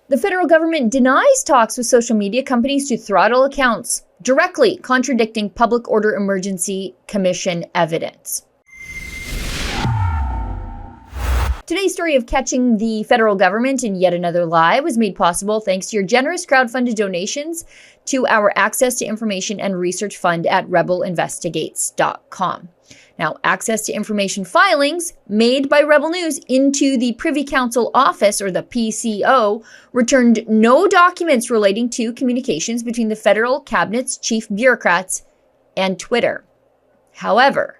The federal government denies talks with social media companies to throttle accounts, directly contradicting Public Order Emergency Commission evidence. Today's story of catching the federal government in yet another lie was made possible thanks to your generous crowdfunded donations to our Access to Information and Research Fund at rebelinvestigates.com. Now, access to information filings made by Rebel News into the Privy Council Office, or the PCO, returned no documents relating to communications between the federal cabinet's chief bureaucrats and Twitter. However,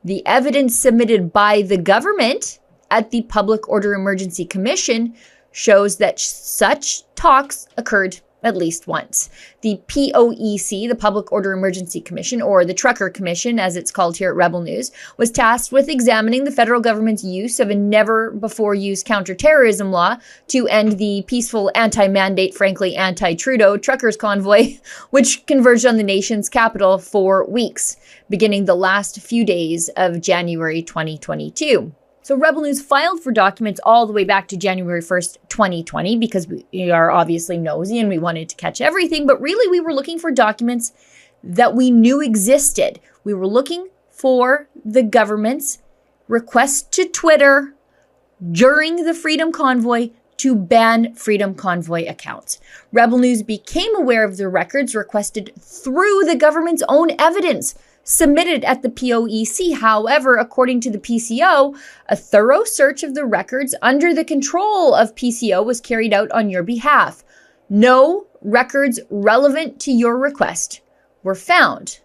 the evidence submitted by the government at the Public Order Emergency Commission shows that such talks occurred at least once. The POEC, the Public Order Emergency Commission, or the Trucker Commission, as it's called here at Rebel News, was tasked with examining the federal government's use of a never-before-used counterterrorism law to end the peaceful anti-mandate, frankly anti-Trudeau truckers convoy, which converged on the nation's capital for weeks, beginning the last few days of January 2022. So Rebel News filed for documents all the way back to January 1st, 2020, because we are obviously nosy and we wanted to catch everything. But really, we were looking for documents that we knew existed. We were looking for the government's request to Twitter during the Freedom Convoy to ban Freedom Convoy accounts. Rebel News became aware of the records requested through the government's own evidence submitted at the POEC. However, according to the PCO, a thorough search of the records under the control of PCO was carried out on your behalf. No records relevant to your request were found.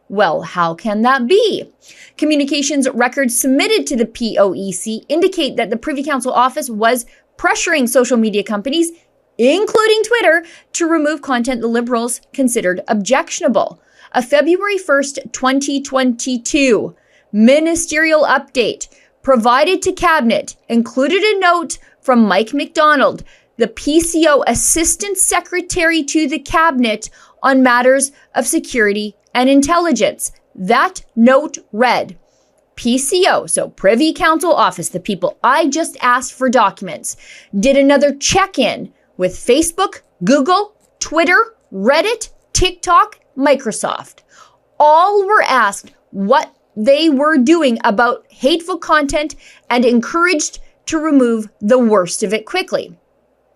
Well, how can that be? Communications records submitted to the POEC indicate that the Privy Council office was pressuring social media companies, including Twitter, to remove content the Liberals considered objectionable. A February 1st, 2022 ministerial update provided to Cabinet included a note from Mike McDonald, the PCO Assistant Secretary to the Cabinet on matters of security and intelligence. That note read, PCO, so Privy Council Office, the people I just asked for documents, did another check-in with Facebook, Google, Twitter, Reddit, TikTok, Microsoft. All were asked what they were doing about hateful content and encouraged to remove the worst of it quickly.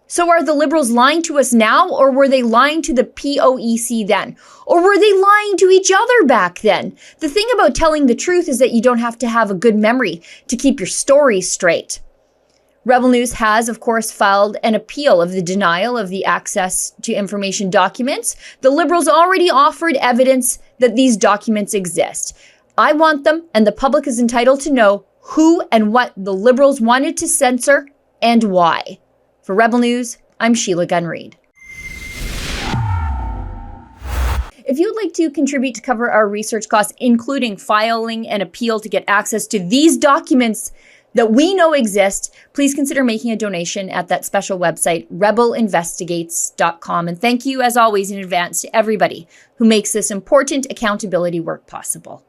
So are the Liberals lying to us now, or were they lying to the POEC then? Or were they lying to each other back then? The thing about telling the truth is that you don't have to have a good memory to keep your story straight. Rebel News has, of course, filed an appeal of the denial of the access to information documents. The Liberals already offered evidence that these documents exist. I want them, and the public is entitled to know who and what the Liberals wanted to censor and why. For Rebel News, I'm Sheila Gunn-Reid. If you would like to contribute to cover our research costs, including filing an appeal to get access to these documents that we know exist, please consider making a donation at that special website, rebelinvestigates.com. And thank you, as always, in advance to everybody who makes this important accountability work possible.